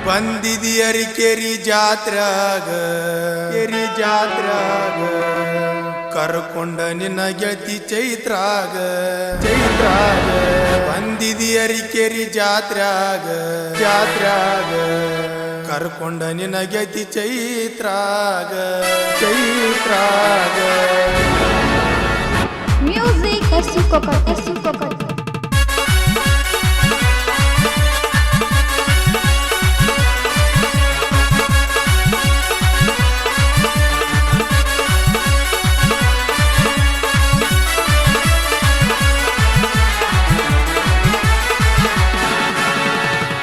ಬಂದಿದಿ ಅರಿಕೆರಿ ಜಾತ್ರಾಗ ಕೆರಿ ಜಾತ್ರಾಗ ಕರ್ಕೊಂಡ ನಿನ್ನ ಗೆಳತಿ ಚೈತ್ರಾಗ ಬಂದಿದಿ ಅರಿಕೆರಿ ಜಾತ್ರಾಗ ಕರ್ಕೊಂಡ ನಿನ್ನ ಗೆಳತಿ ಚೈತ್ರಾಗ Music Esukokot.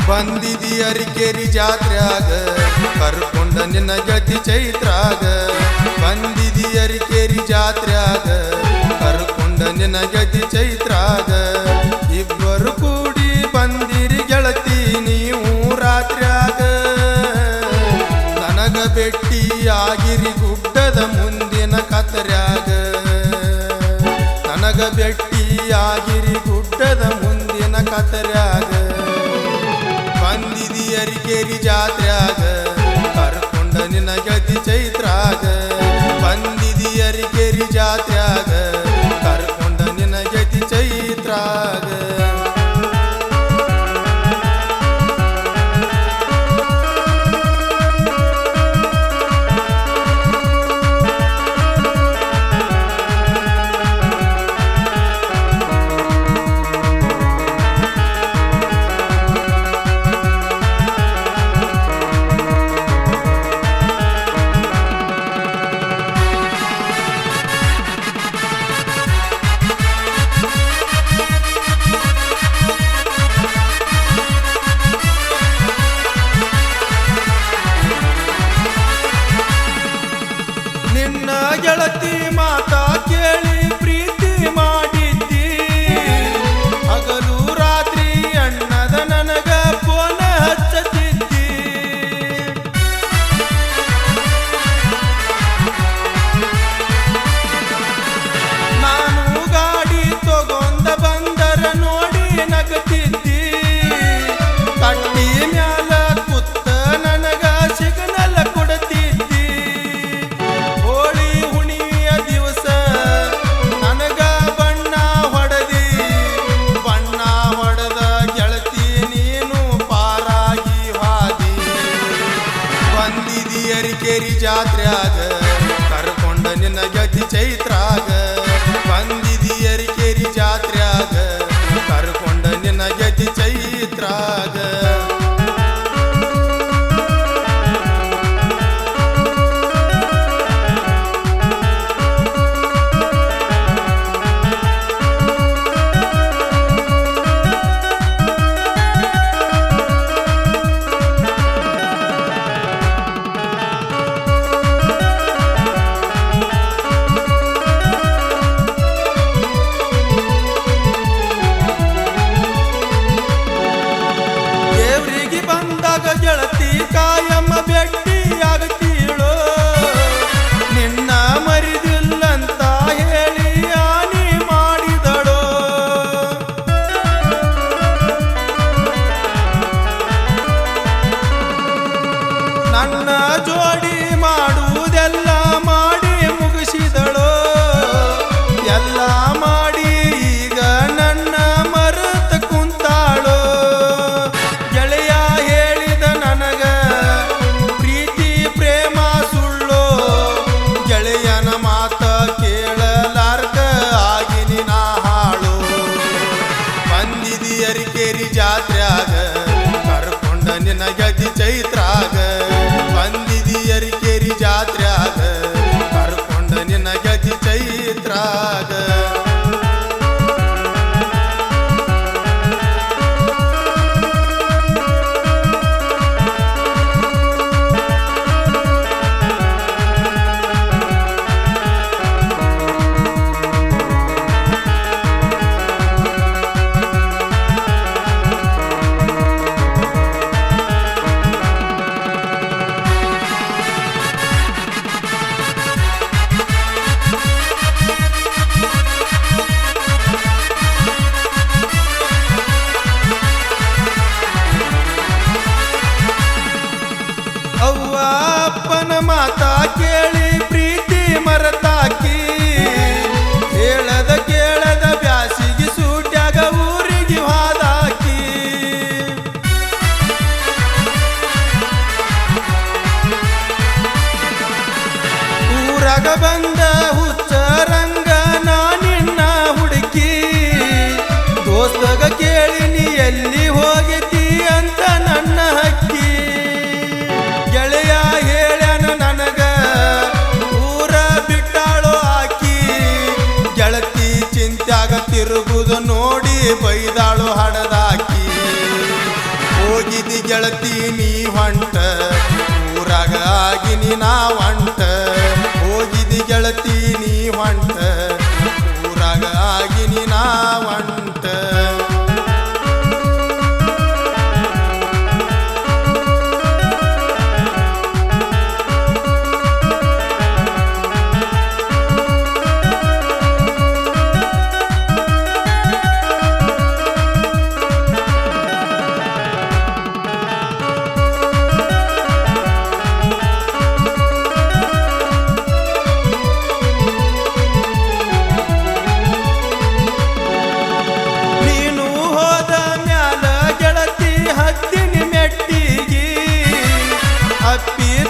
ಬಂದಿದಿ ಅರಿಕೆರಿ ಜಾತ್ರಾಗ ಕರ್ಕೊಂಡ ನಿನ್ನ ಗೆಳತಿ ಚೈತ್ರಾಗ ಬಂದಿದಿ ಅರಿಕೆರಿ ಜಾತ್ರಾಗ ಕರ್ಕೊಂಡ ನಿನ್ನ ಗೆಳತಿ ಚೈತ್ರಾಗ ಇಬ್ಬರು ಕೂಡಿ ಬಂದಿರಿ ಗೆಳತಿ ನೀವು ರಾತ್ರ್ಯಾಗ ನನಗ ಬೆಟ್ಟಿ ಆಗಿರಿ ಗುಡ್ಡದ ಮುಂದಿನ ಕತ್ತರ್ಯಾಗ ನನಗ ಬೆಟ್ಟಿ ಆಗಿರಿ ಗುಡ್ಡದ ಮುಂದಿನ ಕತ್ತರ್ಯಾಗ ಬಂದಿದಿ ಅರಿಕೆರಿ ಜಾತ್ರಾಗ ಕರ್ಕೊಂಡ ನಿನ್ನ ಗೆಳತಿ ಚೈತ್ರಾಗ ಬಂದಿದಿ ಅರಿಕೆರಿ ಜಾತ್ರಾಗ ಕರ್ಕೊಂಡ ನಿನ್ನ ಗೆಳತಿ ಚೈತ್ರಾಗ ನಿನ್ನ ಗೆಳತಿ ಮಾತಾ ಕೇಳಿ ಪ್ರೀತಿ ಮಾಡಿದ್ದಿ ಹಗಲು ರಾತ್ರಿ ಅಣ್ಣದ ನನಗ ಫೋನ ಹಚ್ಚತಿದ್ದಿ ನಾನು ಗಾಡಿ ತಗೊಂಡ ಬಂದರ ನೋಡಿ ನಗತಿದ್ದಿ ಕಟ್ಟಿ ಮ್ಯಾಲ ಕುತ್ತ ನನಗ ಸಿಗ್ನಲ್ ಕೊಡ್ತಿದ್ದಿ ಹೋಳಿ ಹುಣಿಯ ದಿವಸ ನನಗ ಬಣ್ಣ ಹೊಡೆದ ಗೆಳತಿ ನೀನು ಪಾರಾಗಿ ಹಾದಿ ಬಂದಿದಿ ಅರಿಕೆರಿ ಜಾತ್ರಾಗ ಕರ್ಕೊಂಡ ನಿನ್ನ ಗೆಳತಿ ಚೈತ್ರಾಗ ಬಂದಿದಿ ಅರಿಕೆರಿ ಜಾತ್ರಾಗ ಕರ್ಕೊಂಡ ನಿನ್ನ ಗೆಳತಿ ಚೈತ್ರಾಗ ದೇವ್ರಿಗೆ ಬಂದಾಗ ಗೆಳತಿ ಕಾಯಮ್ಮ ಭೇಟಿ ಆಗತೀಳೋ ನಿನ್ನ ಮರಿದಿಲ್ಲಂತ ಹೇಳಿ ಹಾನಿ ಮಾಡಿದಳೋ ನನ್ನ ಜೋಡಿ ಮಾಡುವುದೆಲ್ಲ ಮಾಡಿ ಮುಗಿಸಿದಳೋ ಎಲ್ಲ ಮಾಡಿ ಈಗ ನನ್ನ ಮರೆತ ಕುಂತಾಳೋ ಗೆಳೆಯ ಹೇಳಿದ ನನಗ ಪ್ರೀತಿ ಪ್ರೇಮ ಸುಳ್ಳೋ ಗೆಳೆಯನ ಮಾತ ಕೇಳಲಾರ್ದ ಆಗಿನಿ ನಾ ಹಾಳು ಬಂದಿದಿ ಅರಿಕೆರಿ ಜಾತ್ರಾಗ ಕರ್ಕೊಂಡ ನಿನ್ನ ಗೆಳತಿ ಚೈತ್ರಾಗ ಬಂದಿದಿ ದೋಸ್ತಗ ಕೇಳಿ ನೀ ಎಲ್ಲಿ ಹೋಗಿತಿ ಅಂತ ನನ್ನ ಹಕ್ಕಿ ಗೆಳೆಯ ಹೇಳ್ಯಾನ ನನಗ ಊರ ಬಿಟ್ಟಾಳೋ ಆಕಿ ಗೆಳತಿ ಚಿಂತ್ಯಾಗ ತಿರುಗುದು ನೋಡಿ ಬೈದಾಳು ಹಡದಾಕಿ ಹೋಗಿದಿ ಗೆಳತಿ ನೀ ಹೊಂಟ ಊರಾಗ ಆಗಿನಿ ನಾ ಹೊಂಟ ಹೋಗಿದಿ ಗೆಳತಿ ನೀ ಹೊಂಟ ಊರಾಗ ಆಗಿನಿ ನಾ ಹೊಂಟ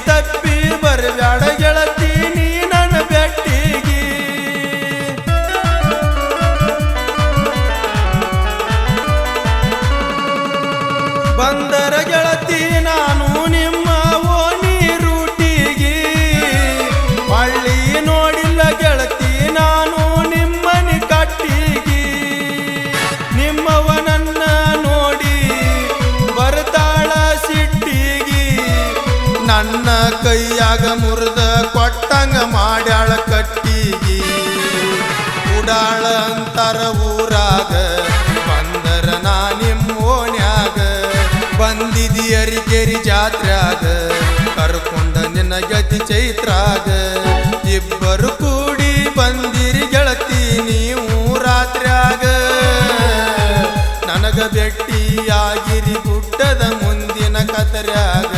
ತಪ್ಪಿ ಬರ್ಬ್ಯಾಡ ಗೆಳತಿ ನೀ ನನ್ನ ಬೆಟ್ಟಿಗಿ ಬಂದರ ಗೆಳತಿ ನಾನು ನಿಮ್ಮ ಓಣಿ ರೂಟಿಗಿ ಹಳ್ಳಿ ನೋಡಿಲ್ಲ ಗೆಳತಿ ನಾನು ನಿಮ್ಮನಿ ಕಟ್ಟಿಗಿ ನಿಮ್ಮವನನ್ನ ನೋಡಿ ಬರ್ತಾಳ ಸಿಟ್ಟಿಗಿ ನನ್ನ ಕೈಯಾಗ ಮುರಿದ ಕೊಟ್ಟಂಗ ಮಾಡ್ಯಾಳ ಕಟ್ಟಿಗಿ ಉಡಾಳ ಅಂತರ ಊರಾಗ ಬಂದರ ನಾ ನಿಮ್ಮ ಓಣ್ಯಾಗ ಬಂದಿದಿ ಅರಿಕೆರಿ ಜಾತ್ರ್ಯಾಗ ಕರ್ಕೊಂಡ ನಿನ್ನ ಗತಿ ಚೈತ್ರಾಗ ಇಬ್ಬರು ಕೂಡಿ ಬಂದಿರಿ ಗೆಳತಿ ನೀವು ರಾತ್ರ್ಯಾಗ ನನಗ ಭೆಟ್ಟಿಯಾಗಿರಿ ಗುಡ್ಡದ ಮುಂದಿನ ಕತರ್ಯಾಗ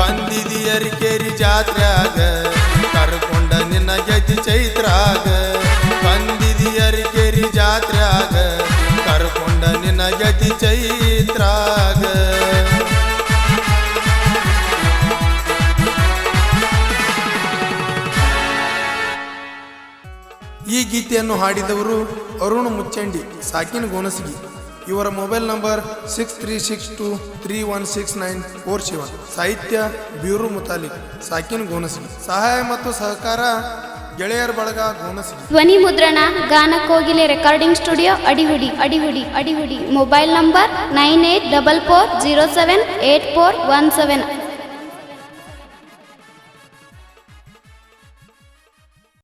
ಬಂದಿದಿ ಅರಿಕೆರಿ ಜಾತ್ರ್ಯಾಗ ಕರ್ಕೊಂಡ ನಿನ್ನ ಗತಿ ಚೈತ್ರಾಗ ಬಂದಿದಿ ಅರಿಕೆರಿ ಜಾತ್ರ್ಯಾಗ ಕರ್ಕೊಂಡ ನಿನ್ನ ಗತಿ ಚೈತ್ರಾಗ ಈ ಗೀತೆಯನ್ನು ಹಾಡಿದವರು ಅರುಣ್ ಮುಚ್ಚಂಡಿ ಸಾಕಿನ ಗೋನಸಗಿ ಇವರ ಮೊಬೈಲ್ ನಂಬರ್ 6362316947 ಸಾಹಿತ್ಯ ಬ್ಯೂರೋ ಮುತಾಲಿಕ್ ಸಾಕಿನ ಗೋನಸಗಿ ಸಹಾಯ ಮತ್ತು ಸಹಕಾರ ಗೆಳೆಯರ ಬಳಗ ಗೋನಸಗಿ ಧ್ವನಿ ಮುದ್ರಣ ಗಾನ ಕೋಗಿಲೆ recording studio Adihudi mobile number 9844078417